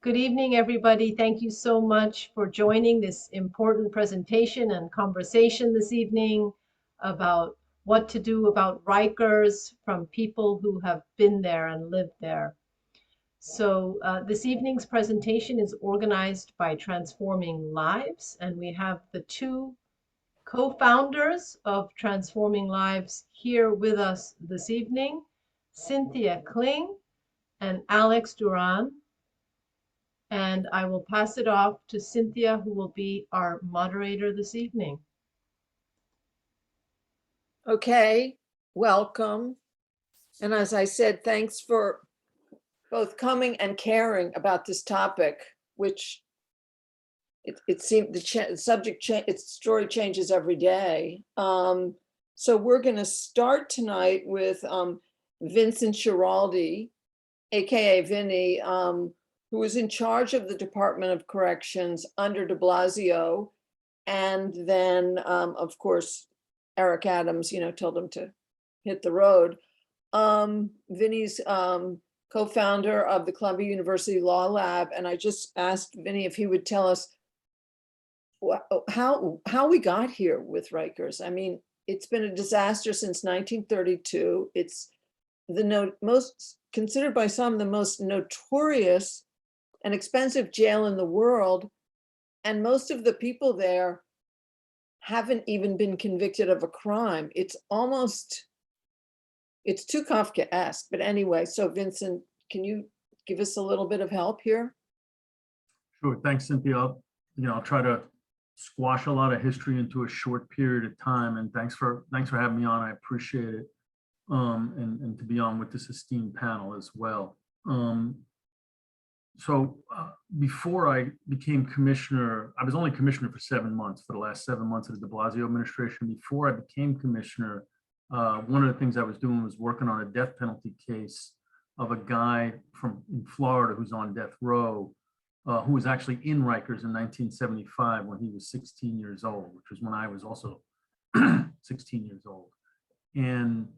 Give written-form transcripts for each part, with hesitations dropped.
Good evening, everybody. Thank you so much for joining this important presentation and conversation this evening about what to do about Rikers from people who have been there and lived there. So this evening's presentation is organized by Transforming Lives, and we have the two co-founders of Transforming Lives here with us this evening, Cynthia Kling and Alex Duran. And I will pass it off to Cynthia, who will be our moderator this evening. Okay, welcome. And as I said, thanks for both coming and caring about this topic, which it seemed the subject, its story changes every day. So we're going to start tonight with Vincent Schiraldi, AKA Vinny, who was in charge of the Department of Corrections under de Blasio. And then, of course, Eric Adams, told him to hit the road. Vinny's co-founder of the Columbia University Law Lab. And I just asked Vinny if he would tell us how we got here with Rikers. I mean, it's been a disaster since 1932. It's the most considered by some the most notorious and expensive jail in the world. And most of the people there haven't even been convicted of a crime. It's too Kafkaesque. But anyway, so Vincent, can you give us a little bit of help here? Sure, thanks, Cynthia. I'll try to squash a lot of history into a short period of time. And thanks for having me on. I appreciate it. And to be on with this esteemed panel as well. So before I became commissioner, I was only commissioner for 7 months, for the last 7 months of the de Blasio administration. Before I became commissioner, one of the things I was doing was working on a death penalty case of a guy in Florida who's on death row, who was actually in Rikers in 1975 when he was 16 years old, which was when I was also 16 years old. And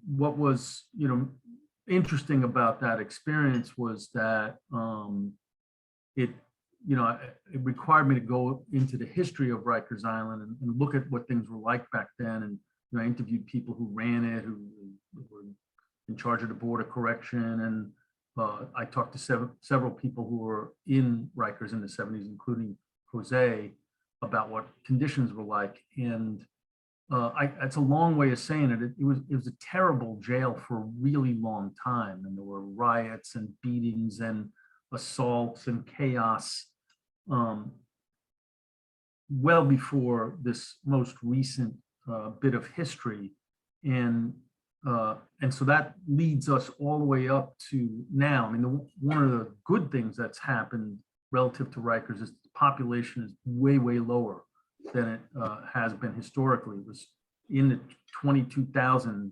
what was, interesting about that experience was that it required me to go into the history of Rikers Island and look at what things were like back then. And I interviewed people who ran it, who were in charge of the Board of Correction. And I talked to several people who were in Rikers in the 70s, including Jose, about what conditions were like. And it's a long way of saying it. It was a terrible jail for a really long time. And there were riots and beatings and assaults and chaos well before this most recent bit of history. And so that leads us all the way up to now. I mean, one of the good things that's happened relative to Rikers is the population is way, way lower than it has been historically. It was in the 22,000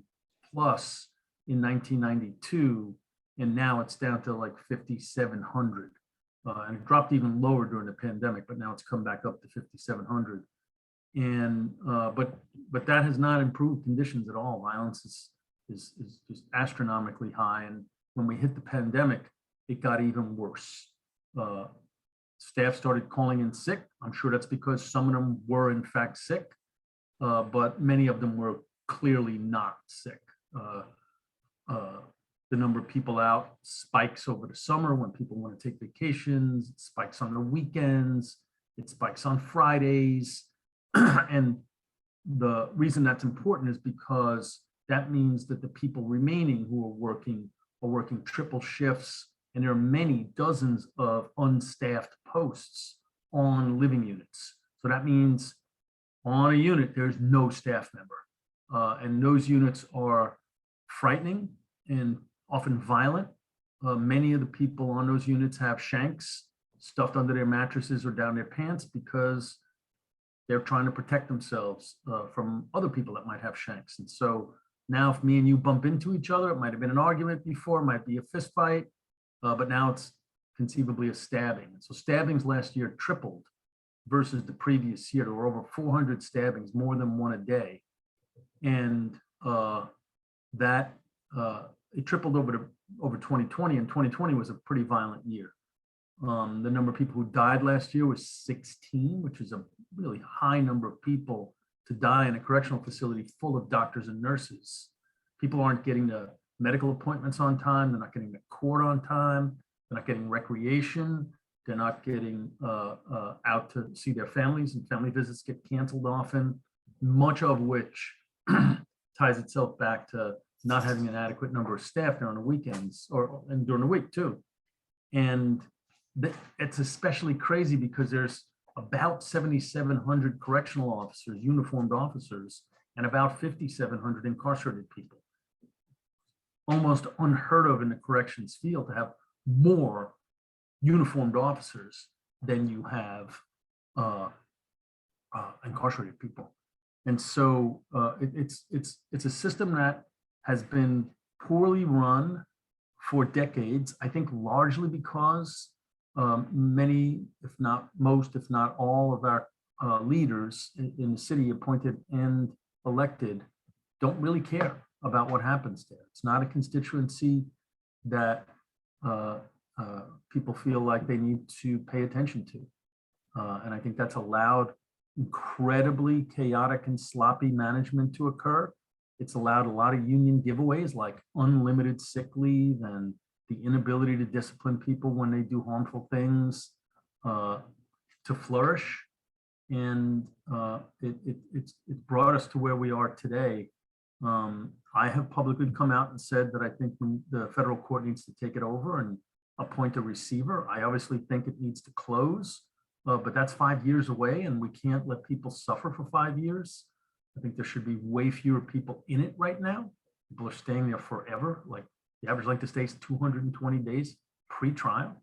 plus in 1992, and now it's down to like 5,700. And it dropped even lower during the pandemic, but now it's come back up to 5,700. And but that has not improved conditions at all. Violence is just astronomically high, and when we hit the pandemic, it got even worse. Staff started calling in sick. I'm sure that's because some of them were in fact sick, but many of them were clearly not sick. The number of people out spikes over the summer when people want to take vacations. It spikes on the weekends. It spikes on Fridays. And the reason that's important is because that means that the people remaining who are working triple shifts, and there are many dozens of unstaffed posts on living units. So that means on a unit, there's no staff member. And those units are frightening and often violent. Many of the people on those units have shanks stuffed under their mattresses or down their pants because they're trying to protect themselves from other people that might have shanks. And so now if me and you bump into each other, it might have been an argument before, it might be a fist fight, but now it's conceivably a stabbing. And so stabbings last year tripled versus the previous year. There were over 400 stabbings, more than one a day. And it tripled over over 2020, and 2020 was a pretty violent year. The number of people who died last year was 16, which is a really high number of people to die in a correctional facility full of doctors and nurses. People aren't getting to medical appointments on time. They're not getting to court on time. They're not getting recreation. They're not getting out to see their families, and family visits get canceled often, much of which ties itself back to not having an adequate number of staff during the weekends and during the week too. And it's especially crazy because there's about 7,700 correctional officers, uniformed officers, and about 5,700 incarcerated people. Almost unheard of in the corrections field to have more uniformed officers than you have incarcerated people. And so it's a system that has been poorly run for decades, I think largely because many, if not most, if not all of our leaders in the city, appointed and elected, don't really care about what happens there. It's not a constituency that people feel like they need to pay attention to. And I think that's allowed incredibly chaotic and sloppy management to occur. It's allowed a lot of union giveaways like unlimited sick leave and the inability to discipline people when they do harmful things to flourish. And it's brought us to where we are today. I have publicly come out and said that I think the federal court needs to take it over and appoint a receiver. I obviously think it needs to close, but that's 5 years away, and we can't let people suffer for 5 years. I think there should be way fewer people in it right now. People are staying there forever. Like the average length of stay is 220 days pre-trial.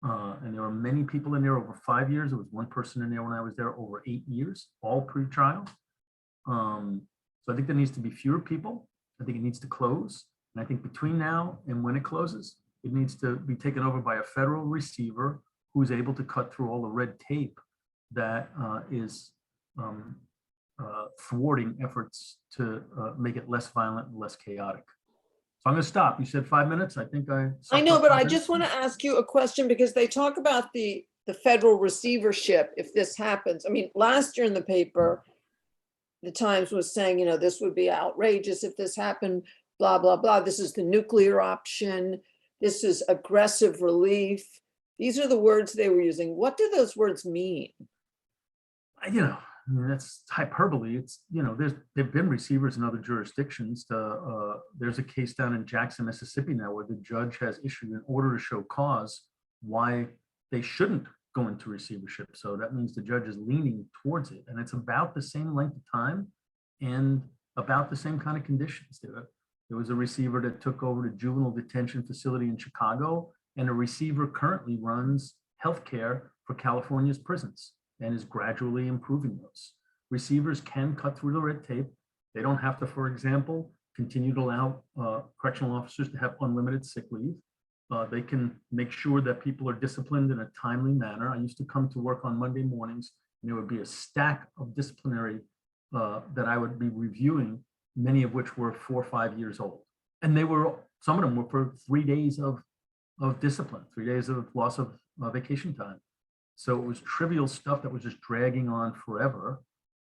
And there are many people in there over 5 years. There was one person in there when I was there over 8 years, all pre-trial. So I think there needs to be fewer people. I think it needs to close. And I think between now and when it closes, it needs to be taken over by a federal receiver who's able to cut through all the red tape that is thwarting efforts to make it less violent and less chaotic. So I'm going to stop. You said 5 minutes. I think I know, but I just want to ask you a question because they talk about the federal receivership if this happens. I mean, last year in the paper, the Times was saying, you know, this would be outrageous if this happened, blah, blah, blah. This is the nuclear option. This is aggressive relief. These are the words they were using. What do those words mean? You know, I mean, that's hyperbole. It's, you know, there've been receivers in other jurisdictions. There's a case down in Jackson, Mississippi now where the judge has issued an order to show cause why they shouldn't go into receivership. So that means the judge is leaning towards it. And it's about the same length of time and about the same kind of conditions. There was a receiver that took over the juvenile detention facility in Chicago, and a receiver currently runs healthcare for California's prisons and is gradually improving those. Receivers can cut through the red tape. They don't have to, for example, continue to allow correctional officers to have unlimited sick leave. They can make sure that people are disciplined in a timely manner. I used to come to work on Monday mornings, and there would be a stack of disciplinary that I would be reviewing, many of which were 4 or 5 years old. And they were, some of them were for 3 days of discipline, 3 days of loss of vacation time. So it was trivial stuff that was just dragging on forever.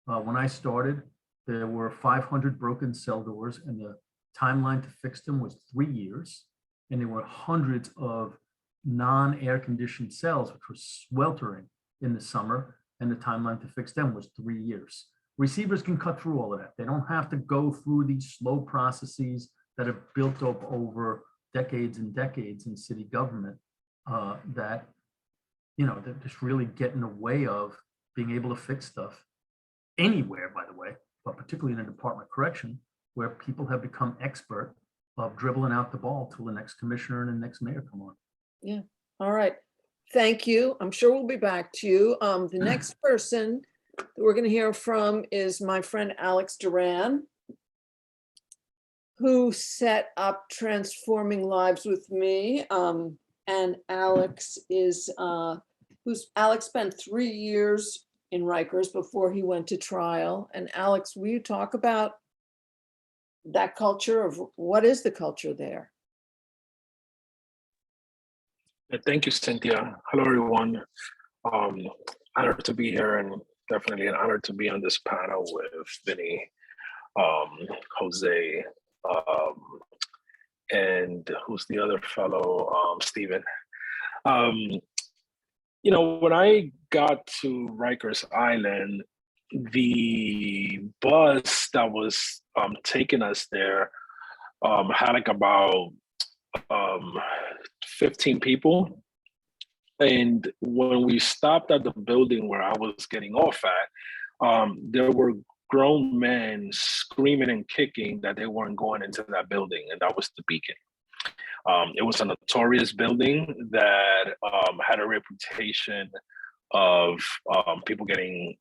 When I started, there were 500 broken cell doors, and the timeline to fix them was 3 years. And there were hundreds of non-air conditioned cells, which were sweltering in the summer, and the timeline to fix them was 3 years. Receivers can cut through all of that. They don't have to go through these slow processes that have built up over decades and decades in city government that, you know, that just really get in the way of being able to fix stuff anywhere, by the way, but particularly in a Department of Correction, where people have become expert of dribbling out the ball till the next commissioner and the next mayor come on. Yeah. All right. Thank you. I'm sure we'll be back to you. The next person that we're going to hear from is my friend Alex Duran, who set up Transforming Lives with me. And Alex is, Alex spent 3 years in Rikers before he went to trial. And Alex, will you talk about that culture of what is the culture there? Thank you, Cynthia. Hello, everyone. Um, Honored to be here, and definitely an honor to be on this panel with Vinny, Jose, um, and who's the other fellow, Stephen. Um, when I got to Rikers Island, the bus that was taking us there had like about um, 15 people. And when we stopped at the building where I was getting off at, there were grown men screaming and kicking that they weren't going into that building, and that was the Beacon. It was a notorious building that had a reputation of people getting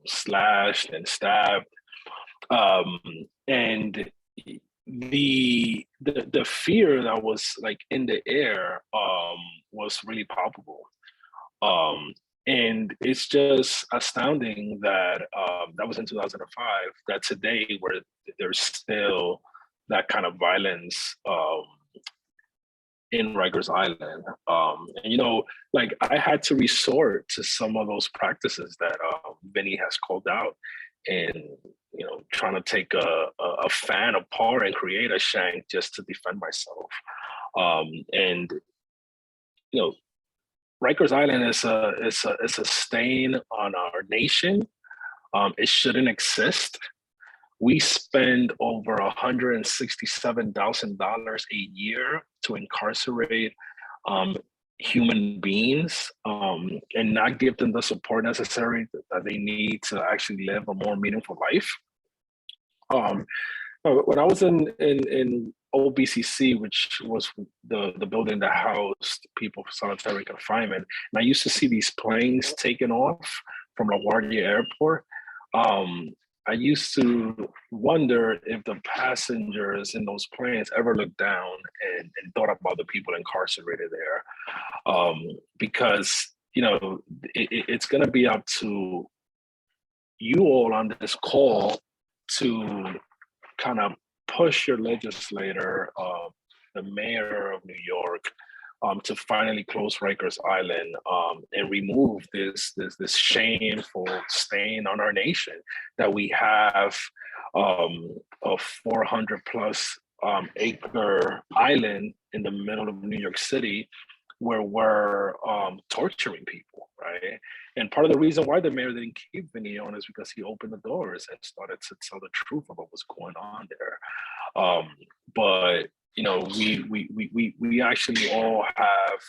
slashed and stabbed, and the fear that was like in the air was really palpable. And it's just astounding that that was in 2005, that today where there's still that kind of violence in Rikers Island. And like I had to resort to some of those practices that Vinny has called out, and trying to take a fan apart and create a shank just to defend myself. And Rikers Island is a stain on our nation. It shouldn't exist. We spend over $167,000 a year to incarcerate human beings and not give them the support necessary that they need to actually live a more meaningful life. When I was in OBCC, which was the building that housed people for solitary confinement, and I used to see these planes taking off from LaGuardia Airport. I used to wonder if the passengers in those planes ever looked down and thought about the people incarcerated there. Because, it's going to be up to you all on this call to kind of push your legislator, the mayor of New York, to finally close Rikers Island and remove this shameful stain on our nation that we have a 400 plus acre island in the middle of New York City where we're torturing people, right? And part of the reason why the mayor didn't keep Vinny on is because he opened the doors and started to tell the truth about what's going on there. But we actually all have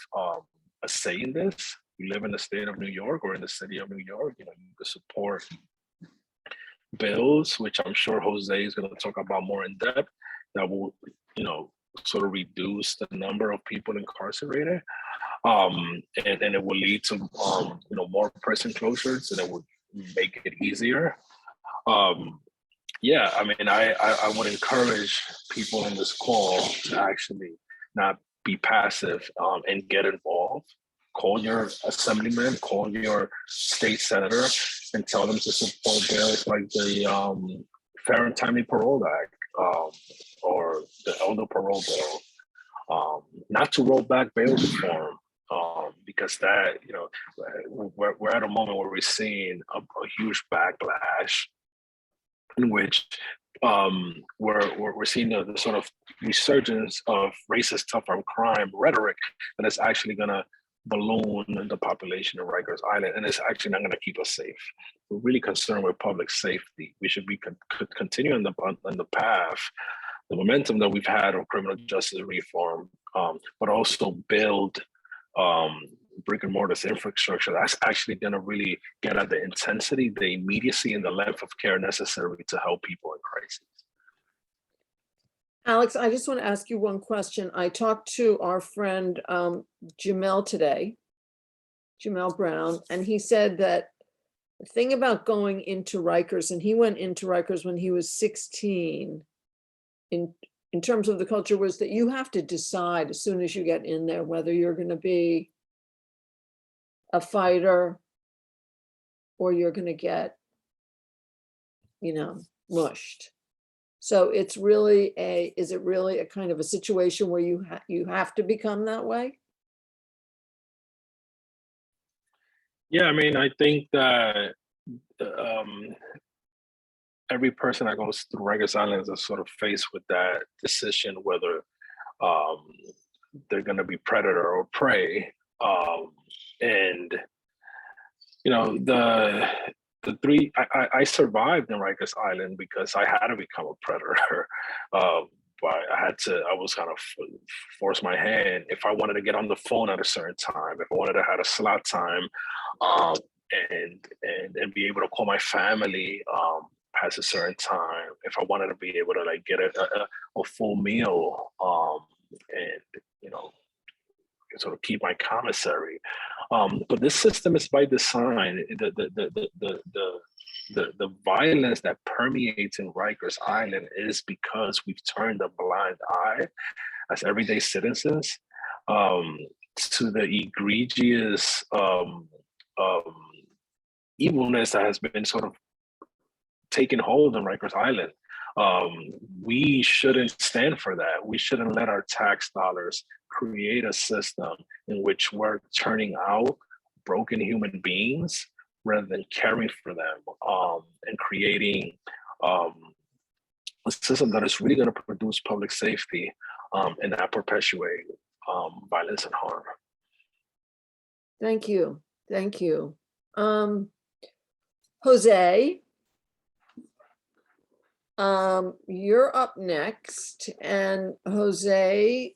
a say in this. We live in the state of New York or in the city of New York. You can support bills, which I'm sure Jose is going to talk about more in depth, that will, sort of reduce the number of people incarcerated. And it will lead to, more prison closures, and it would make it easier. Yeah, I mean, I would encourage people in this call to actually not be passive and get involved. Call your assemblyman, call your state senator, and tell them to support bills like the Fair and Timely Parole Act or the Elder Parole Bill, not to roll back bail reform. Because that, we're at a moment where we're seeing a huge backlash in which we're seeing the sort of resurgence of racist tough on crime rhetoric that is actually going to balloon the population of Rikers Island, and it's actually not going to keep us safe. We're really concerned with public safety. We should be continuing on the path, the momentum that we've had of criminal justice reform, but also build brick and mortar infrastructure that's actually going to really get at the intensity, the immediacy, and the length of care necessary to help people in crisis. Alex, I just want to ask you one question. I talked to our friend Jamel today, Jamel Brown, and he said that the thing about going into Rikers, and he went into Rikers when he was 16, in terms of the culture, was that you have to decide as soon as you get in there whether you're going to be a fighter or you're going to get, mushed. So it's really is it really a kind of a situation where you have to become that way? Yeah, I mean, I think that um, every person that goes through Rikers Island is sort of faced with that decision whether um, they're going to be predator or prey. And you know, the three I survived in Rikers Island because I had to become a predator. But I was kind of force my hand if I wanted to get on the phone at a certain time, if I wanted to have a slot time, um, and be able to call my family past a certain time, if I wanted to be able to like get a full meal, and you know, sort of keep my commissary. But this system is by design. The violence that permeates in Rikers Island is because we've turned a blind eye as everyday citizens to the egregious evilness that has been sort of taken hold in Rikers Island. We shouldn't stand for that. We shouldn't let our tax dollars create a system in which we're turning out broken human beings rather than caring for them, and creating a system that is really going to produce public safety and not perpetuate violence and harm. Thank you. Thank you. Jose, you're up next. And Jose,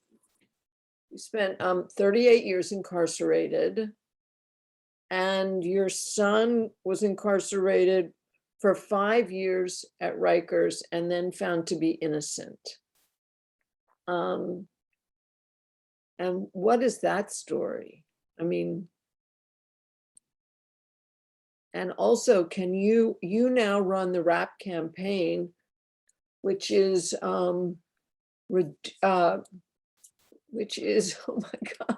you spent 38 years incarcerated, and your son was incarcerated for 5 years at Rikers and then found to be innocent. And what is that story? I mean, and also, can you now run the RAP campaign, which is, oh my God,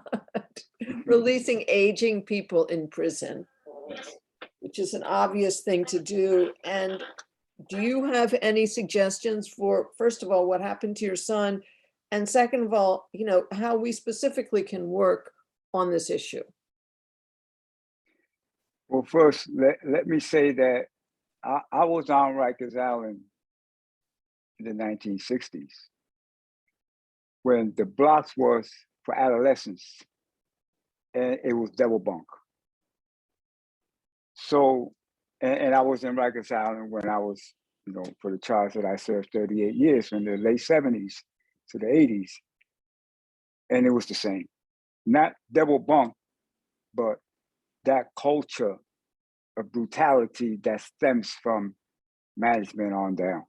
releasing aging people in prison, which is an obvious thing to do. And do you have any suggestions for, first of all, what happened to your son? And second of all, you know, how we specifically can work on this issue? Well, first, let me say that I was on Rikers Island in the 1960s when the blocks was for adolescents and it was double bunk. So, and I was in Rikers Island when I was, you know, for the charge that I served 38 years from the late 70s to the 80s. And it was the same, not double bunk, but that culture of brutality that stems from management on down.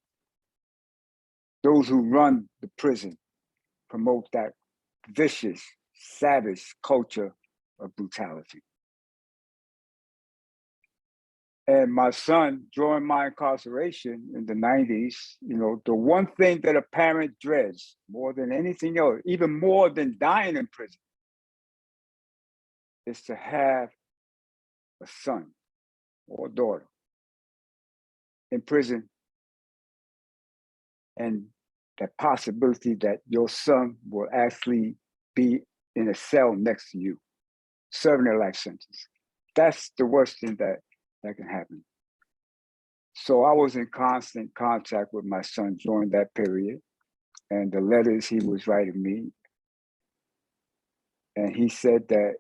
Those who run the prison promote that vicious, savage culture of brutality. And my son, during my incarceration in the 90s, you know, the one thing that a parent dreads more than anything else, even more than dying in prison, is to have a son or a daughter in prison, and that possibility that your son will actually be in a cell next to you, serving a life sentence. That's the worst thing that can happen. So I was in constant contact with my son during that period, and the letters he was writing me. And he said that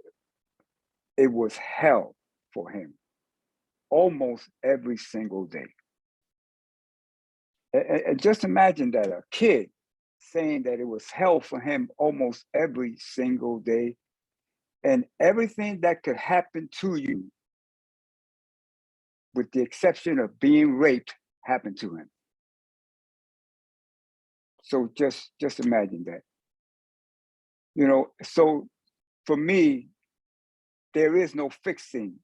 it was hell for him almost every single day. And just imagine that, a kid saying that it was hell for him almost every single day, and everything that could happen to you, with the exception of being raped, happened to him. So just imagine that. You know, so for me, there is no fixing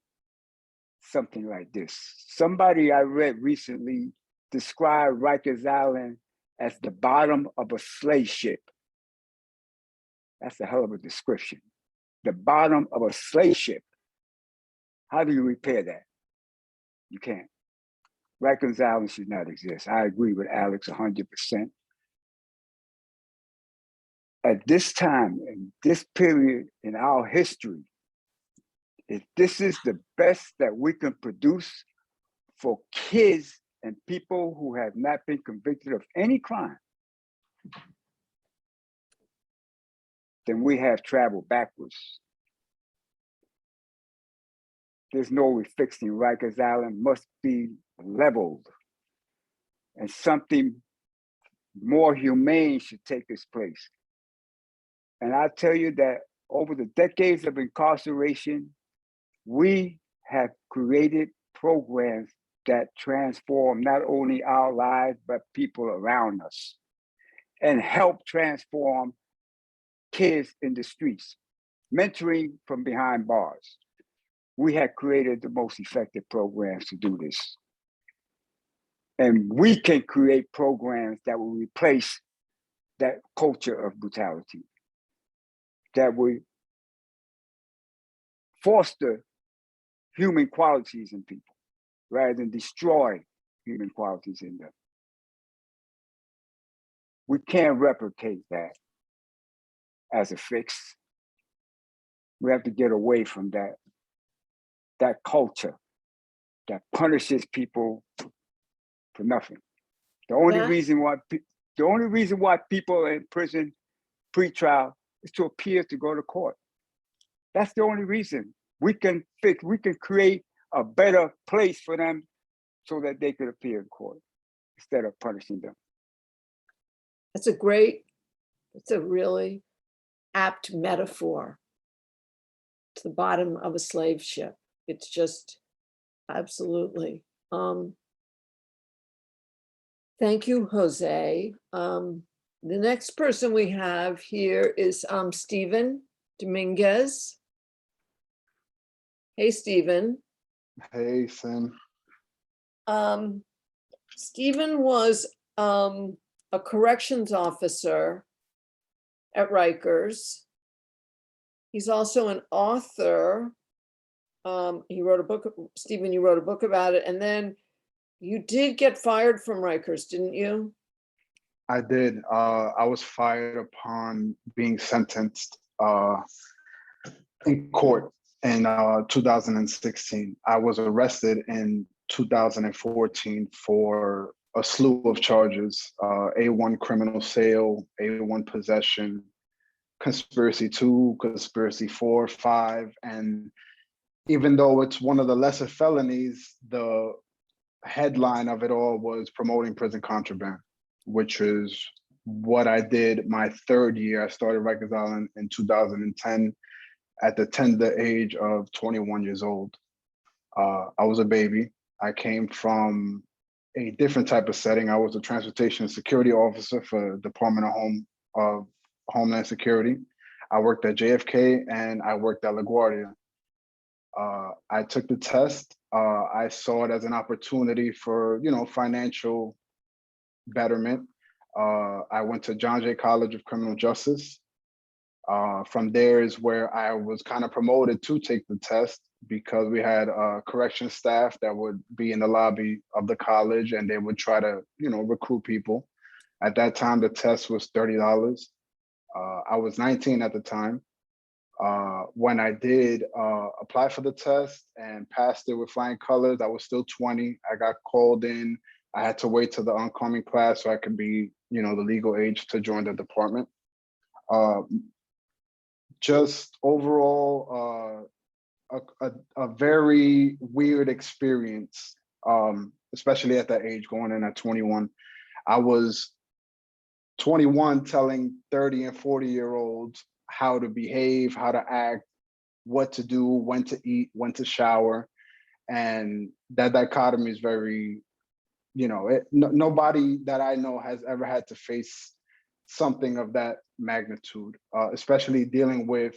something like this. Somebody I read recently described Rikers Island as the bottom of a slave ship. That's a hell of a description. The bottom of a slave ship. How do you repair that? You can't. Rikers Island should not exist. I agree with Alex 100%. At this time, in this period in our history, if this is the best that we can produce for kids and people who have not been convicted of any crime, then we have traveled backwards. There's no refixing. Rikers Island must be leveled, and something more humane should take its place. And I tell you that over the decades of incarceration, we have created programs that transform not only our lives, but people around us, and help transform kids in the streets, mentoring from behind bars. We have created the most effective programs to do this. And we can create programs that will replace that culture of brutality, that will foster human qualities in people rather than destroy human qualities in them. We can't replicate that as a fix. We have to get away from that culture that punishes people for nothing. The only reason why people are in prison pre-trial is to appear to go to court. That's the only reason. We can create a better place for them so that they could appear in court instead of punishing them. It's a really apt metaphor to the bottom of a slave ship. It's just absolutely. Thank you, Jose. The next person we have here is Stephen Dominguez. Hey, Stephen. Hey, Sam. Stephen was a corrections officer at Rikers. He's also an author. He wrote a book, Stephen, you wrote a book about it, and then you did get fired from Rikers, didn't you? I did. I was fired upon being sentenced in court in 2016. I was arrested in 2014 for a slew of charges, A1 criminal sale, A1 possession, conspiracy 2, conspiracy 4, 5, and even though it's one of the lesser felonies, the headline of it all was promoting prison contraband, which is what I did my third year. I started Rikers Island in 2010 at the tender age of 21 years old. I was a baby. I came from a different type of setting. I was a transportation security officer for the Department of Homeland Security. I worked at JFK and I worked at LaGuardia. I took the test. I saw it as an opportunity for, financial betterment. I went to John Jay College of Criminal Justice. From there is where I was kind of promoted to take the test because we had correction staff that would be in the lobby of the college and they would try to, recruit people. At that time, the test was $30. I was 19 at the time. When I did apply for the test and passed it with flying colors, I was still 20. I got called in. I had to wait till the oncoming class so I could be, the legal age to join the department. Just overall, a very weird experience, especially at that age, going in at 21. I was 21 telling 30 and 40-year-olds how to behave, how to act, what to do, when to eat, when to shower. And that dichotomy is very, nobody that I know has ever had to face something of that magnitude, especially dealing with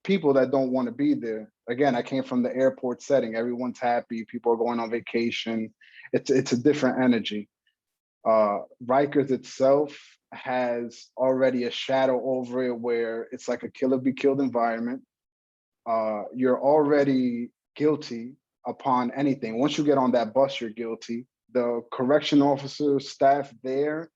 people that don't want to be there. Again, I came from the airport setting. Everyone's happy. People are going on vacation. It's a different energy. Rikers itself has already a shadow over it where it's like a kill be killed environment. You're already guilty upon anything. Once you get on that bus, you're guilty. The correction officer staff there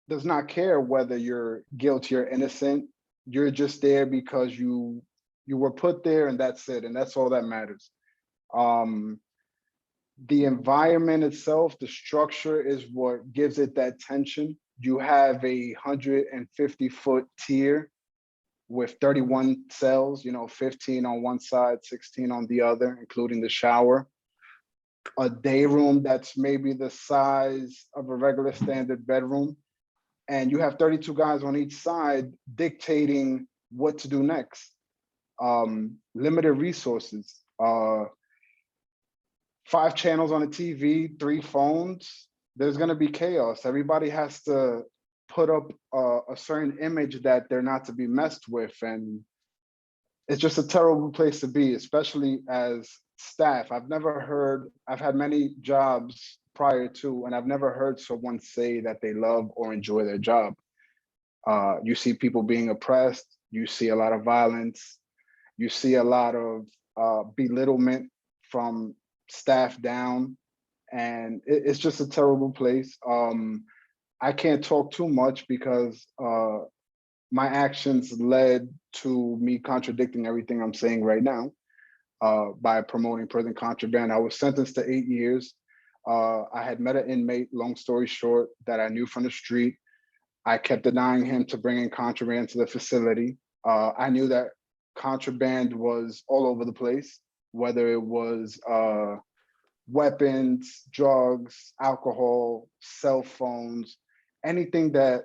does not care whether you're guilty or innocent. You're just there because you You were put there and that's it. And that's all that matters. The environment itself, the structure is what gives it that tension. You have a 150-foot tier with 31 cells, 15 on one side, 16 on the other, including the shower. A day room that's maybe the size of a regular standard bedroom. And you have 32 guys on each side dictating what to do next. Limited resources. 5 channels on the TV, 3 phones. There's gonna be chaos. Everybody has to put up a certain image that they're not to be messed with. And it's just a terrible place to be, especially as staff. I've had many jobs prior to, and I've never heard someone say that they love or enjoy their job. You see people being oppressed, you see a lot of violence, you see a lot of belittlement from staff down, and it's just a terrible place. I can't talk too much because my actions led to me contradicting everything I'm saying right now by promoting prison contraband. I was sentenced to 8 years. I had met an inmate, long story short, that I knew from the street. I kept denying him to bring in contraband to the facility. I knew that contraband was all over the place, whether it was weapons, drugs, alcohol, cell phones, anything that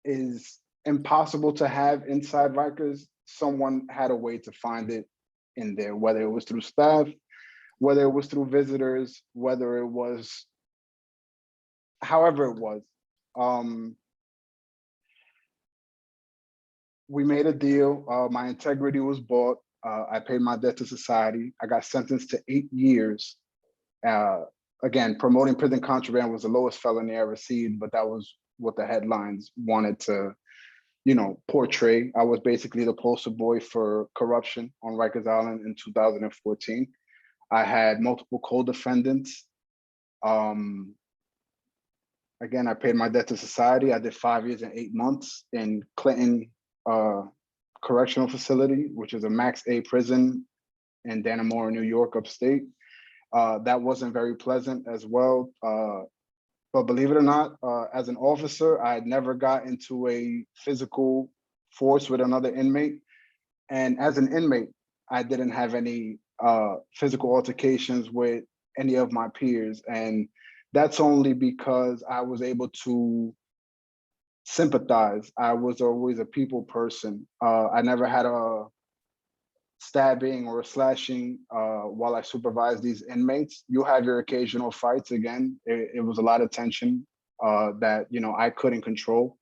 is impossible to have inside Rikers, someone had a way to find it in there, whether it was through staff, whether it was through visitors, whether it was, however it was. We made a deal. My integrity was bought. I paid my debt to society. I got sentenced to 8 years. Again, promoting prison contraband was the lowest felony I received, but that was what the headlines wanted to, portray. I was basically the poster boy for corruption on Rikers Island in 2014. I had multiple co-defendants. Again, I paid my debt to society. I did 5 years and 8 months in Clinton Correctional Facility, which is a max A prison in Dannemora, New York, upstate. That wasn't very pleasant as well. But believe it or not, as an officer, I had never got into a physical force with another inmate. And as an inmate, I didn't have any physical altercations with any of my peers. And that's only because I was able to sympathize. I was always a people person. I never had a stabbing or slashing while I supervised these inmates. You have your occasional fights. Again, it was a lot of tension that I couldn't control.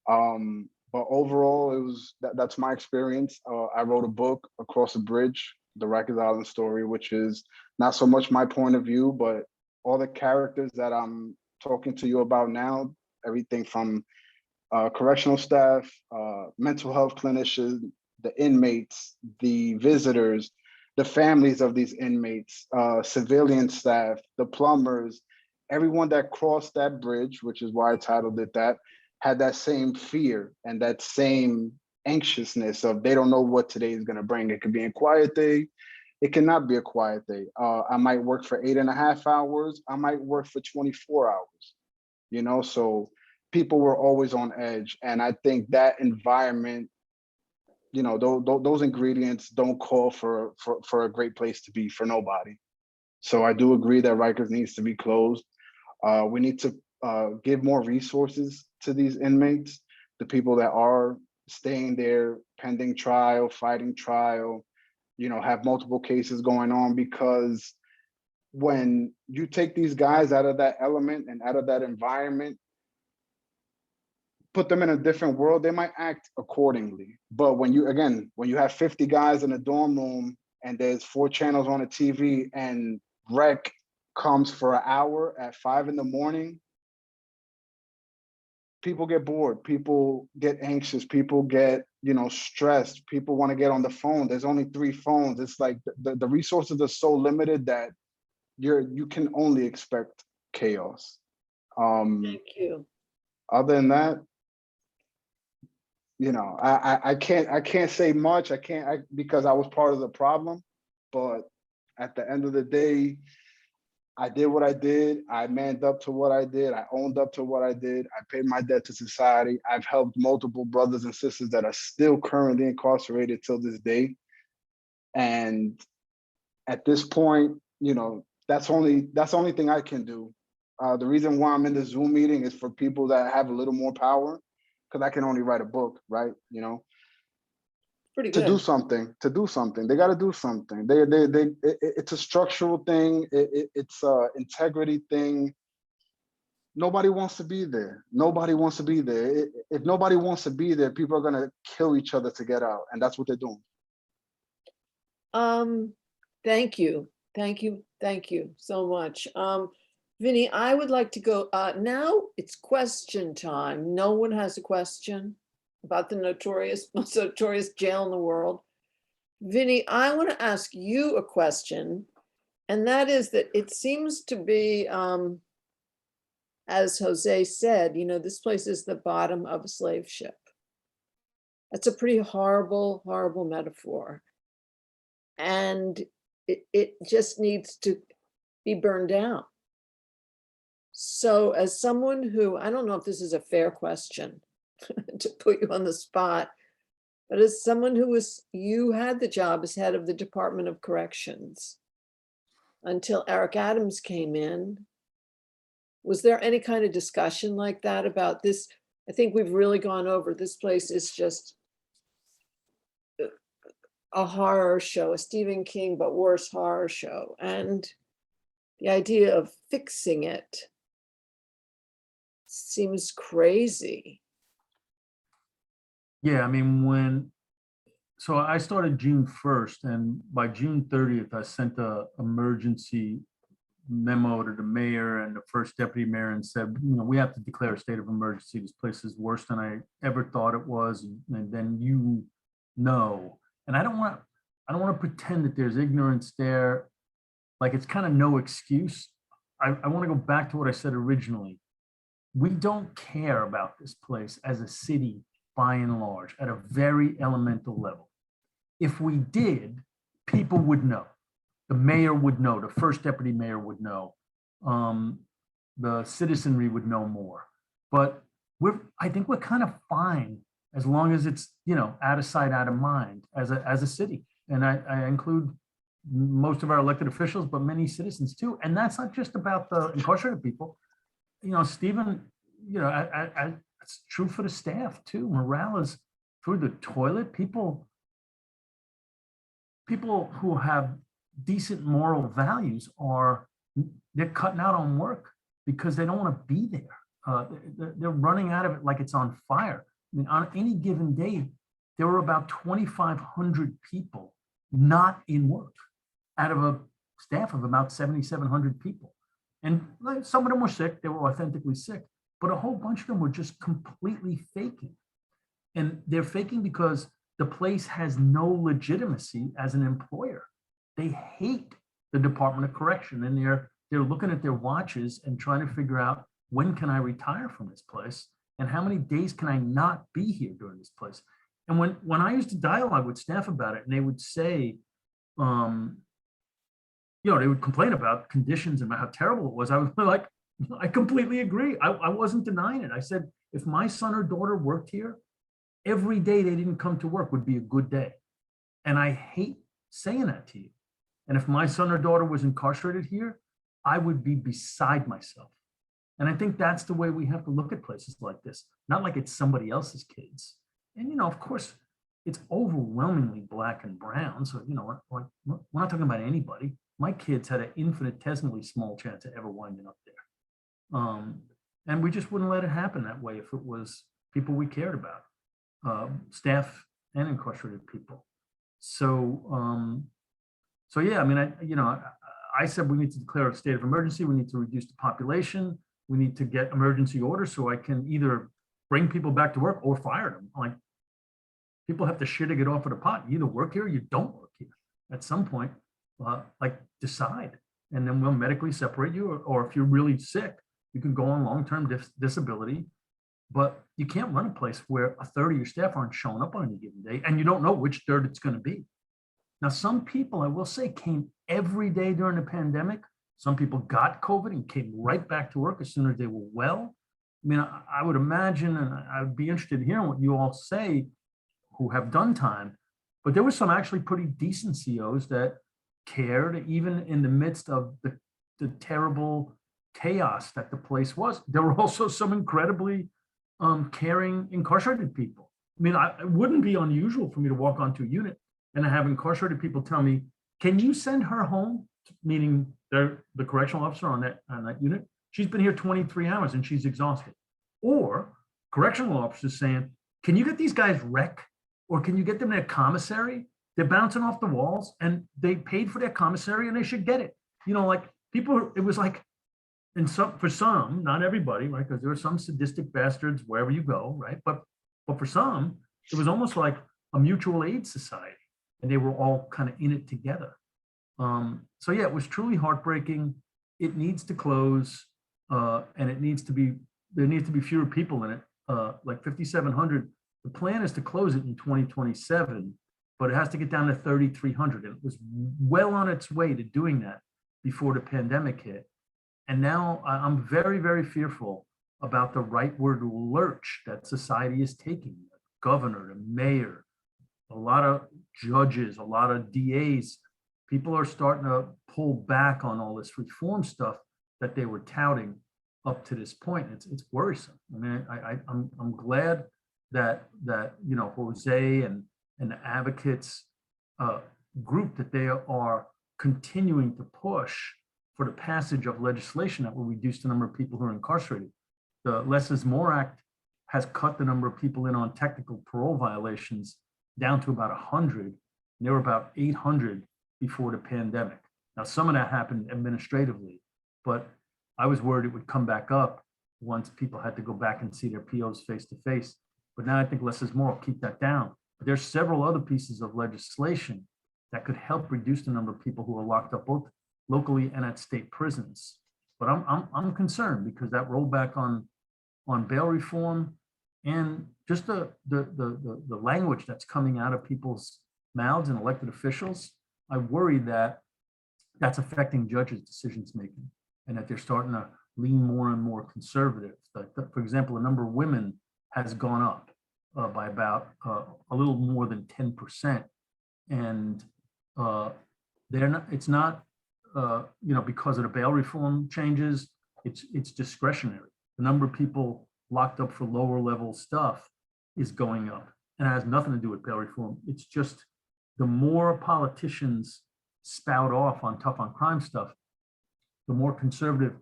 But overall, that's my experience. I wrote a book, Across the Bridge, the Rikers Island story, which is not so much my point of view, but all the characters that I'm talking to you about now, everything from correctional staff, mental health clinicians, the inmates, the visitors, the families of these inmates, civilian staff, the plumbers, everyone that crossed that bridge, which is why I titled it that, had that same fear and that same anxiousness of they don't know what today is going to bring. It could be a quiet day. It cannot be a quiet day. I might work for 8.5 hours. I might work for 24 hours, so people were always on edge. And I think that environment, those ingredients don't call for a great place to be for nobody. So I do agree that Rikers needs to be closed. We need to give more resources to these inmates, the people that are staying there pending trial, fighting trial, have multiple cases going on, because when you take these guys out of that element and out of that environment, put them in a different world, they might act accordingly. But when you have 50 guys in a dorm room and there's 4 channels on the TV and rec comes for an hour at 5 in the morning, people get bored, people get anxious, people get, stressed, people want to get on the phone. There's only 3 phones. It's like the resources are so limited that you can only expect chaos. Thank you. Other than that, you know, I can't say much. Because I was part of the problem, but at the end of the day, I did what I did. I manned up to what I did. I owned up to what I did. I paid my debt to society. I've helped multiple brothers and sisters that are still currently incarcerated till this day. And at this point, you know, that's the only thing I can do. The reason why I'm in the Zoom meeting is for people that have a little more power, because I can only write a book, right? You know, Pretty to good. do something. They got to do something. It's a structural thing. It's a integrity thing. Nobody wants to be there. Nobody wants to be there. If nobody wants to be there, people are gonna kill each other to get out, and that's what they're doing. Thank you. Thank you so much. Vinny, I would like to go, now it's question time. No one has a question about the most notorious jail in the world. Vinny, I want to ask you a question, and that is that it seems to be, as Jose said, you know, this place is the bottom of a slave ship. That's a pretty horrible, horrible metaphor. And it just needs to be burned down. So as someone who, I don't know if this is a fair question to put you on the spot, but as someone who you had the job as head of the Department of Corrections until Eric Adams came in, was there any kind of discussion like that about this? I think we've really gone over, this place is just a horror show, a Stephen King, but worse horror show. And the idea of fixing it seems crazy. Yeah, I mean, so I started June 1st, and by June 30th, I sent a emergency memo to the mayor and the first deputy mayor and said, you know, we have to declare a state of emergency. This place is worse than I ever thought it was. And then you know, and I don't want to pretend that there's ignorance there. Like, it's kind of no excuse. I want to go back to what I said originally. We don't care about this place as a city, by and large, at a very elemental level. If we did, people would know. The mayor would know, the first deputy mayor would know, the citizenry would know more. But I think we're kind of fine as long as it's, you know, out of sight, out of mind as a city. And I include most of our elected officials, but many citizens too. And that's not just about the incarcerated people. You know, Stephen, you know, it's true for the staff too. Morale is through the toilet. People who have decent moral values they're cutting out on work because they don't want to be there. They're running out of it like it's on fire. I mean, on any given day, there were about 2,500 people not in work out of a staff of about 7,700 people. And some of them were sick, they were authentically sick, but a whole bunch of them were just completely faking. And they're faking because the place has no legitimacy as an employer. They hate the Department of Correction, and they're looking at their watches and trying to figure out, when can I retire from this place? And how many days can I not be here during this place? And when I used to dialogue with staff about it, and they would say, you know, they would complain about conditions and how terrible it was. I was like, I completely agree. I wasn't denying it. I said, if my son or daughter worked here, every day they didn't come to work would be a good day. And I hate saying that to you. And if my son or daughter was incarcerated here, I would be beside myself. And I think that's the way we have to look at places like this, not like it's somebody else's kids. And, you know, of course, it's overwhelmingly Black and brown. So, you know, we're not talking about anybody. My kids had an infinitesimally small chance of ever winding up there. And we just wouldn't let it happen that way if it was people we cared about, staff and incarcerated people. So, so yeah, I mean, I said we need to declare a state of emergency. We need to reduce the population. We need to get emergency orders so I can either bring people back to work or fire them. Like, people have to shit to get off of the pot. You either work here or you don't work here. At some point, like, decide, and then we'll medically separate you. Or if you're really sick, you can go on long-term disability. But you can't run a place where a third of your staff aren't showing up on any given day, and you don't know which third it's going to be. Now, some people, I will say, came every day during the pandemic. Some people got COVID and came right back to work as soon as they were well. I mean, I would imagine, and I would be interested in hearing what you all say who have done time, but there were some actually pretty decent COs that cared, even in the midst of the terrible chaos that the place was. There were also some incredibly caring incarcerated people. I mean, it wouldn't be unusual for me to walk onto a unit and have incarcerated people tell me, can you send her home? Meaning they're the correctional officer on that unit. She's been here 23 hours and she's exhausted. Or correctional officers saying, can you get these guys rec? Or can you get them their commissary? They're bouncing off the walls and they paid for their commissary and they should get it. You know, like people, it was like, and for some, not everybody, right? Because there are some sadistic bastards wherever you go, right? But for some, it was almost like a mutual aid society, and they were all kind of in it together. So yeah, it was truly heartbreaking. It needs to close, and there needs to be fewer people in it, like 5,700. The plan is to close it in 2027, but it has to get down to 3,300. And it was well on its way to doing that before the pandemic hit. And now I'm very, very fearful about the rightward lurch that society is taking. The governor, the mayor, a lot of judges, a lot of DAs, people are starting to pull back on all this reform stuff that they were touting up to this point. It's worrisome. I mean, I'm glad that you know, Jose and the advocates group, that they are continuing to push for the passage of legislation that will reduce the number of people who are incarcerated. The Less is More Act has cut the number of people in on technical parole violations down to about 100. And there were about 800 before the pandemic. Now, some of that happened administratively, but I was worried it would come back up once people had to go back and see their POs face to face. But now I think less is more will keep that down. But there's several other pieces of legislation that could help reduce the number of people who are locked up both locally and at state prisons. But I'm concerned because that rollback on bail reform and just the language that's coming out of people's mouths and elected officials, I worry that that's affecting judges' decisions making and that they're starting to lean more and more conservative. For example, the number of women has gone up by about a little more than 10%. And it's not, you know, because of the bail reform changes, it's discretionary. The number of people locked up for lower level stuff is going up, and it has nothing to do with bail reform. It's just the more politicians spout off on tough on crime stuff, the more conservative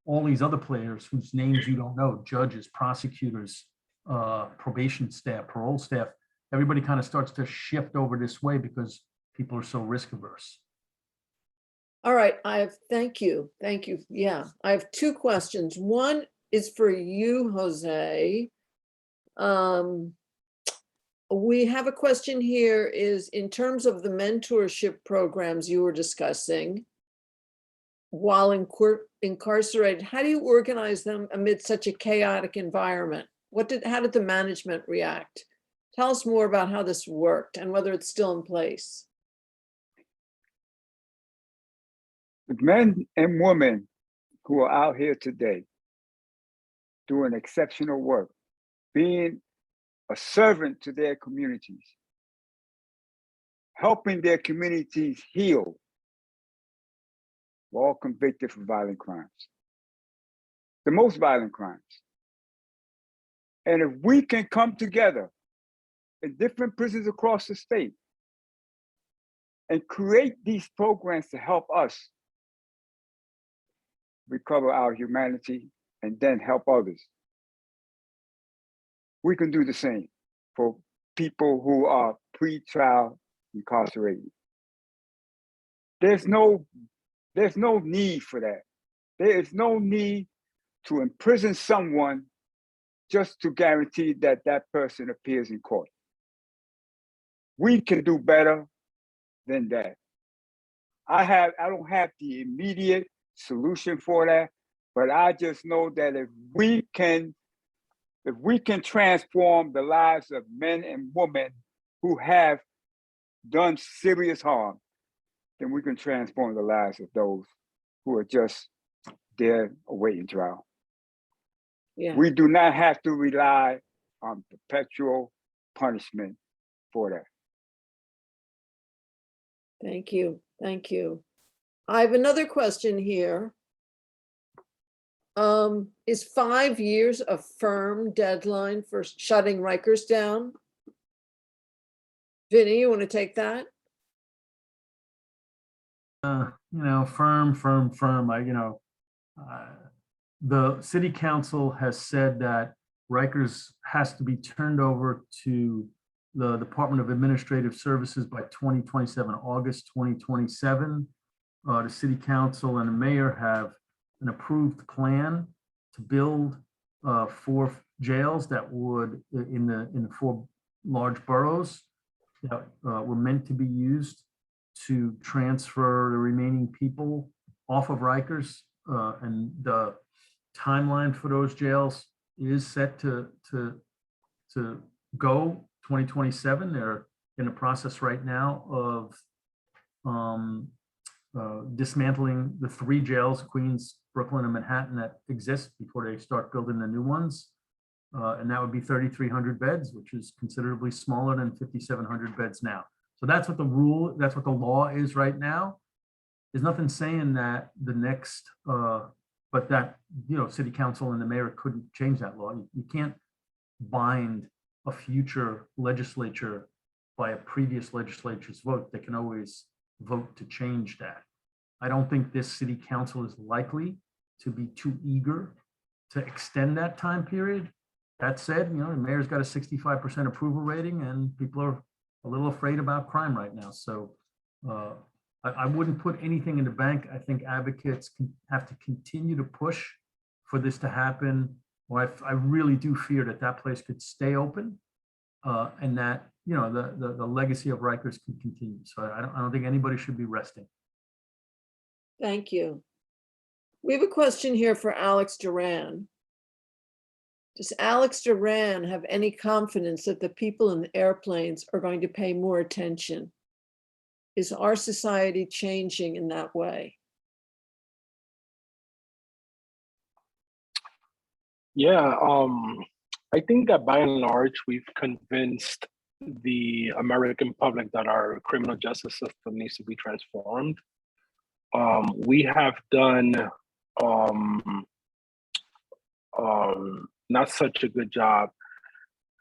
all these other players whose names you don't know, judges, prosecutors, probation staff, parole staff, everybody kind of starts to shift over this way because people are so risk averse. All right, thank you. Yeah, I have two questions. One is for you, Jose. We have a question here is in terms of the mentorship programs you were discussing while incarcerated, how do you organize them amid such a chaotic environment? How did the management react? Tell us more about how this worked and whether it's still in place. The men and women who are out here today doing exceptional work, being a servant to their communities, helping their communities heal, were all convicted for violent crimes, the most violent crimes. And if we can come together in different prisons across the state and create these programs to help us recover our humanity and then help others, we can do the same for people who are pre-trial incarcerated. There's no need for that. There is no need to imprison someone just to guarantee that that person appears in court. We can do better than that. I don't have the immediate solution for that, but I just know that if we can If we can transform the lives of men and women who have done serious harm, then we can transform the lives of those who are just there awaiting trial. Yeah, We do not have to rely on perpetual punishment for that. thank you, thank you. I have another question here. Is 5 years a firm deadline for shutting Rikers down? Vinny, you want to take that? Firm. The city council has said that Rikers has to be turned over to the Department of Administrative Services by 2027, August 2027. The city council and the mayor have an approved plan to build 4 jails that would, in the 4 large boroughs that were meant to be used to transfer the remaining people off of Rikers, and the timeline for those jails is set to go 2027. They're in the process right now of dismantling the 3 jails, Queens, Brooklyn, and Manhattan, that exist before they start building the new ones. And that would be 3,300 beds, which is considerably smaller than 5,700 beds now. So that's what the law is right now. There's nothing saying that the next, but that, city council and the mayor couldn't change that law. You can't bind a future legislature by a previous legislature's vote. They can always vote to change that. I don't think this city council is likely to be too eager to extend that time period. That said, the mayor's got a 65% approval rating, and people are a little afraid about crime right now. So I wouldn't put anything in the bank. I think advocates have to continue to push for this to happen. Or I really do fear that place could stay open, and that the legacy of Rikers can continue. So I don't think anybody should be resting. Thank you. We have a question here for Alex Duran. Does Alex Duran have any confidence that the people in the airplanes are going to pay more attention? Is our society changing in that way? Yeah, I think that by and large, we've convinced the American public that our criminal justice system needs to be transformed. We have done not such a good job.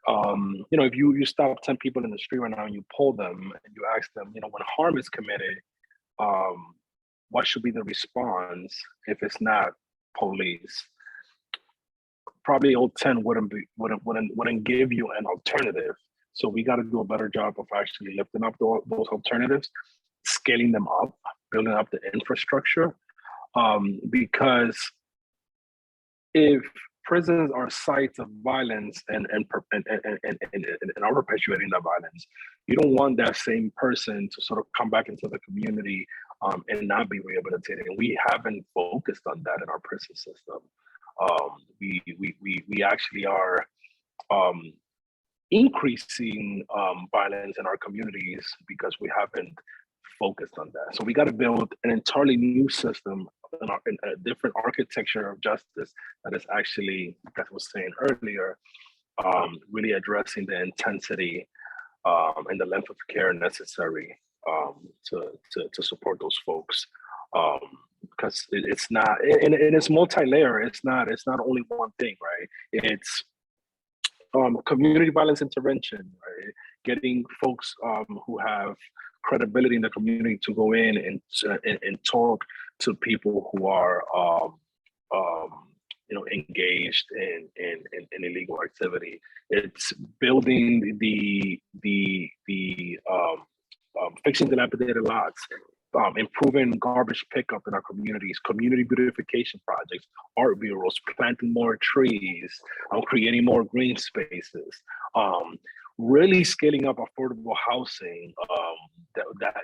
If you stop 10 people in the street right now and you pull them and you ask them, when harm is committed, what should be the response if it's not police? Probably all 10 wouldn't give you an alternative. So we got to do a better job of actually lifting up those alternatives, scaling them up, building up the infrastructure, because if prisons are sites of violence and are perpetuating that violence, you don't want that same person to sort of come back into the community and not be rehabilitated. And we haven't focused on that in our prison system. We actually are increasing violence in our communities because we haven't focused on that. So we got to build an entirely new system in a different architecture of justice that is actually, as I was saying earlier, really addressing the intensity and the length of care necessary to support those folks. Because it's not, and it's multi-layer. It's not only one thing, right? It's community violence intervention, right? Getting folks who have credibility in the community to go in and talk to people who are engaged in illegal activity. It's building the fixing dilapidated lots, improving garbage pickup in our communities, community beautification projects, art bureaus, planting more trees, creating more green spaces, really scaling up affordable housing. That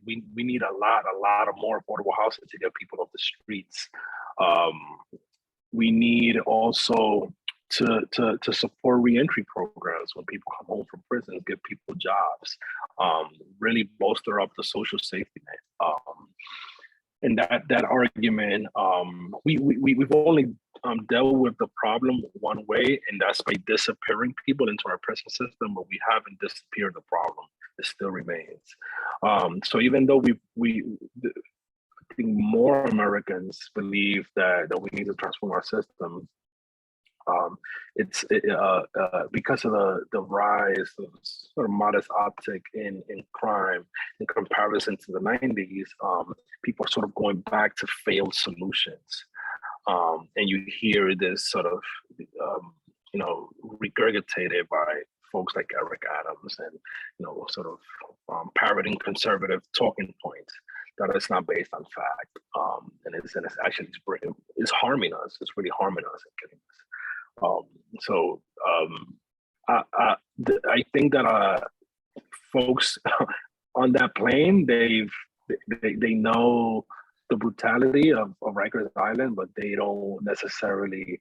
we need a lot of more affordable housing to get people off the streets. We need also to support reentry programs when people come home from prison, give people jobs, really bolster up the social safety net. And that argument, we've only dealt with the problem one way, and that's by disappearing people into our prison system, but we haven't disappeared the problem. It still remains. So even though I think more Americans believe that we need to transform our system, it's because of the rise of sort of modest uptick in crime in comparison to the 90s, people are sort of going back to failed solutions. And you hear this sort of, regurgitated by folks like Eric Adams and, sort of parroting conservative talking points that is not based on fact. And it's actually, it's harming us. It's really harming us and killing us. I think that folks on that plane, they know the brutality of Rikers Island, but they don't necessarily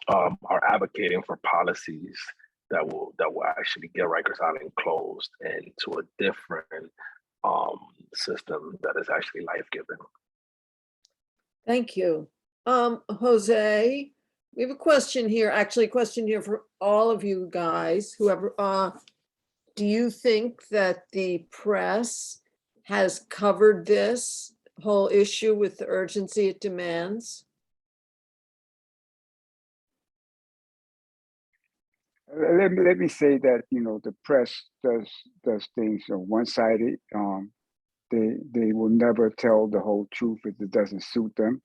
are advocating for policies that will actually get Rikers Island closed and to a different system that is actually life-giving. Thank you. Jose, we have a question here, actually a question here for all of you guys, whoever, do you think that the press has covered this whole issue with the urgency it demands? Let me say that, the press does things one-sided. They will never tell the whole truth if it doesn't suit them.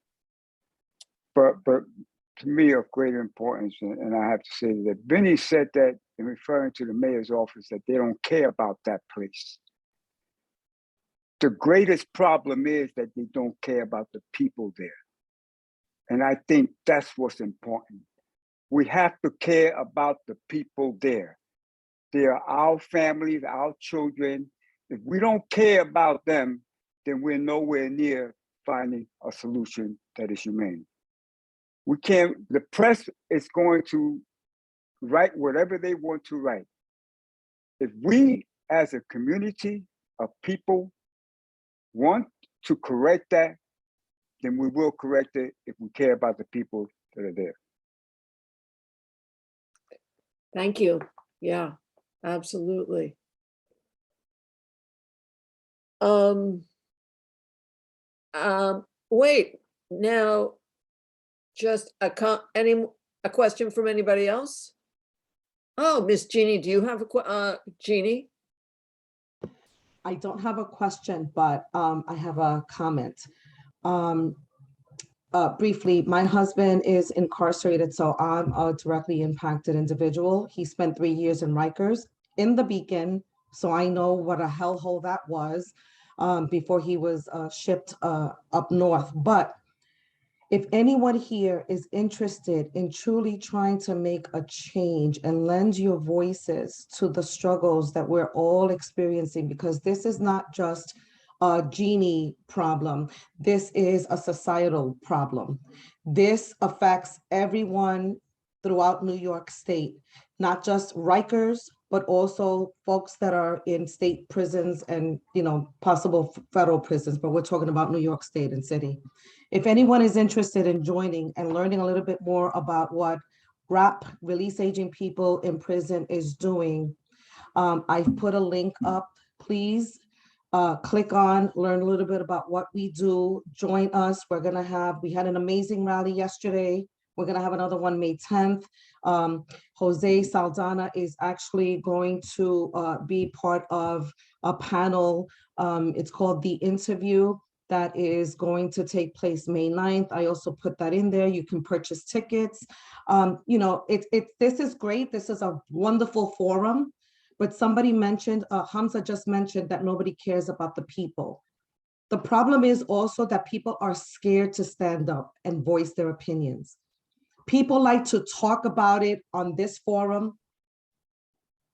But to me, of great importance, and I have to say that Vinny said that in referring to the mayor's office, that they don't care about that place. The greatest problem is that they don't care about the people there. And I think that's what's important. We have to care about the people there. They are our families, our children. If we don't care about them, then we're nowhere near finding a solution that is humane. We can't, the press is going to write whatever they want to write. If we as a community of people want to correct that, then we will correct it if we care about the people that are there. Thank you. Yeah, absolutely. Wait, now, just a question from anybody else? Oh, Miss Jeannie, do you have a Jeannie? I don't have a question, but I have a comment. Briefly, my husband is incarcerated, so I'm a directly impacted individual. He spent 3 years in Rikers in the Beacon, so I know what a hellhole that was before he was shipped up north. But if anyone here is interested in truly trying to make a change and lend your voices to the struggles that we're all experiencing, because this is not just a Jeannie problem, this is a societal problem. This affects everyone throughout New York State, not just Rikers, but also folks that are in state prisons and possible federal prisons, but we're talking about New York State and city. If anyone is interested in joining and learning a little bit more about what RAP, Release Aging People in Prison, is doing, I've put a link up. Please click on, learn a little bit about what we do, join us. We had an amazing rally yesterday. We're gonna have another one May 10th. Jose Saldana is actually going to be part of a panel. It's called The Interview, that is going to take place May 9th. I also put that in there. You can purchase tickets. This is great. This is a wonderful forum, but somebody mentioned, Hamza just mentioned that nobody cares about the people. The problem is also that people are scared to stand up and voice their opinions. People like to talk about it on this forum,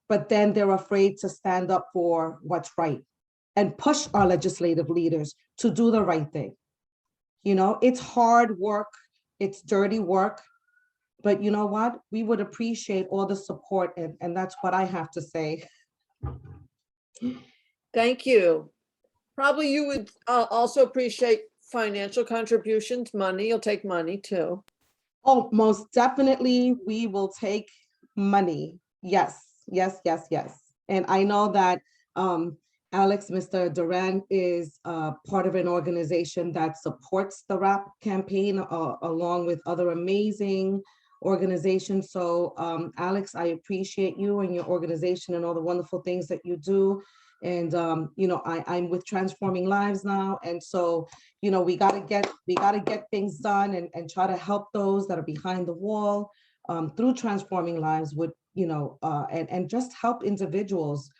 but then they're afraid to stand up for what's right and push our legislative leaders to do the right thing. It's hard work, it's dirty work, But you know what? We would appreciate all the support, and that's what I have to say. Thank you. Probably you would also appreciate financial contributions, money. You'll take money too. Oh, most definitely, we will take money. Yes, yes, yes, yes. And I know that Alex, Mr. Duran is part of an organization that supports the RAP campaign along with other amazing organizations. So Alex, I appreciate you and your organization and all the wonderful things that you do. And you know, I'm with Transforming Lives now, and so you know, we gotta get things done and try to help those that are behind the wall through Transforming Lives with, you know, and just help individuals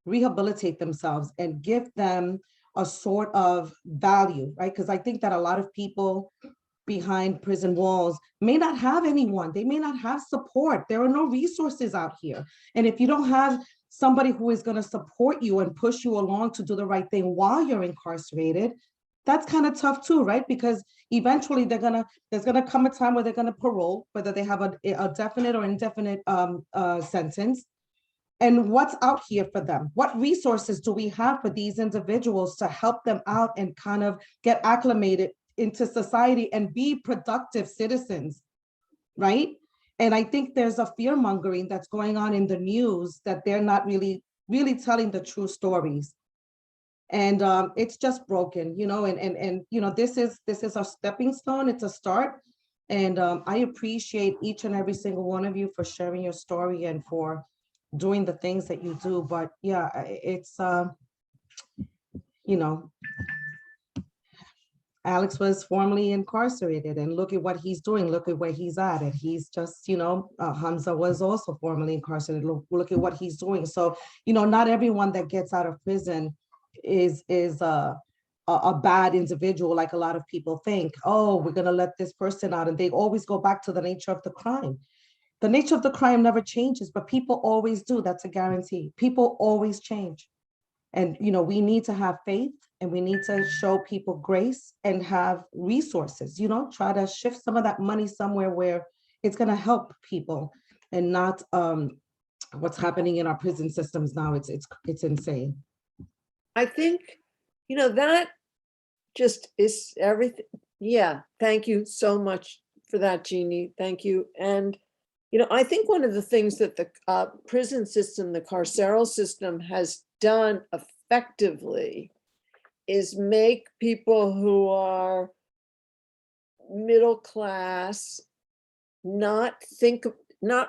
rehabilitate themselves and give them a sort of value, right? Because I think that a lot of people behind prison walls may not have anyone. They may not have support. There are no resources out here. And if you don't have somebody who is going to support you and push you along to do the right thing while you're incarcerated, that's kind of tough too, right? Because eventually there's gonna come a time where they're gonna parole, whether they have a definite or indefinite sentence. And what's out here for them? What resources do we have for these individuals to help them out and kind of get acclimated into society and be productive citizens, right? And I think there's a fear mongering that's going on in the news that they're not really telling the true stories. And it's just broken, you know, and you know, this is a stepping stone. It's a start. And I appreciate each and every single one of you for sharing your story and for doing the things that you do. But yeah, it's you know, Alex was formerly incarcerated, and look at what he's doing. Look at where he's at. And he's just, you know, Hamza was also formerly incarcerated. Look at what he's doing. So, you know, not everyone that gets out of prison is a bad individual, like a lot of people think. Oh, we're going to let this person out. And they always go back to the nature of the crime. The nature of the crime never changes, but people always do. That's a guarantee. People always change. And, you know, we need to have faith, and we need to show people grace and have resources, you know, try to shift some of that money somewhere where it's going to help people and not what's happening in our prison systems now. It's insane. I think, you know, that just is everything. Yeah, thank you so much for that, Jeannie. Thank you. And, you know, I think one of the things that the prison system, the carceral system has done effectively is make people who are middle class not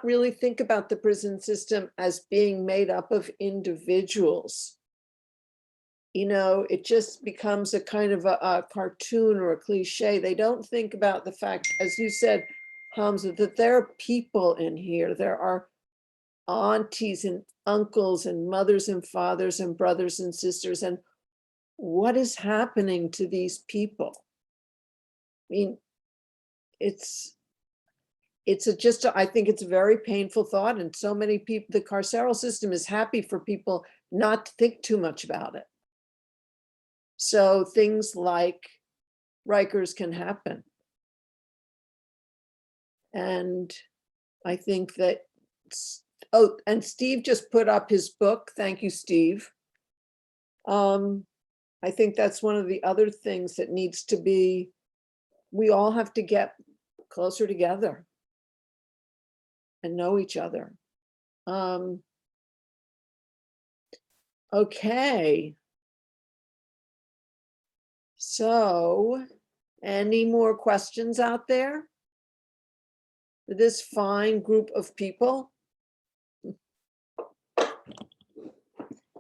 really think about the prison system as being made up of individuals. You know, it just becomes a kind of a cartoon or a cliche. They don't think about the fact, as you said, Hamza, that there are people in here. There are aunties and uncles and mothers and fathers and brothers and sisters. And what is happening to these people? I mean, I think it's a very painful thought. And so many people, the carceral system is happy for people not to think too much about it. So things like Rikers can happen. And I think that, oh, and Steve just put up his book. Thank you, Steve. I think that's one of the other things that needs to be, we all have to get closer together and know each other. Okay. So, any more questions out there for this fine group of people?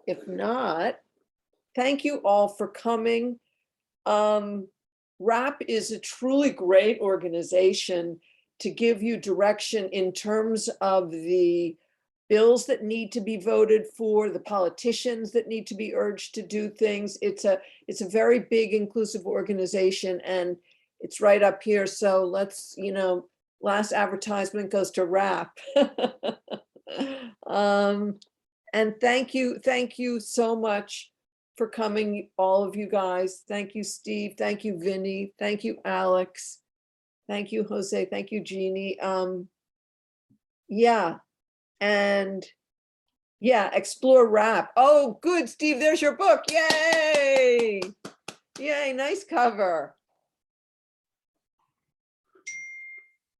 If not, thank you all for coming. RAP is a truly great organization to give you direction in terms of the bills that need to be voted for, the politicians that need to be urged to do things. It's a very big inclusive organization, and it's right up here. So let's, you know, last advertisement goes to RAP. And thank you so much for coming, all of you guys. Thank you, Steve. Thank you, Vinny. Thank you, Alex. Thank you, Jose. Thank you, Jeannie. Yeah, and yeah, explore rap. Oh, good, Steve, there's your book. Yay! Yay, nice cover.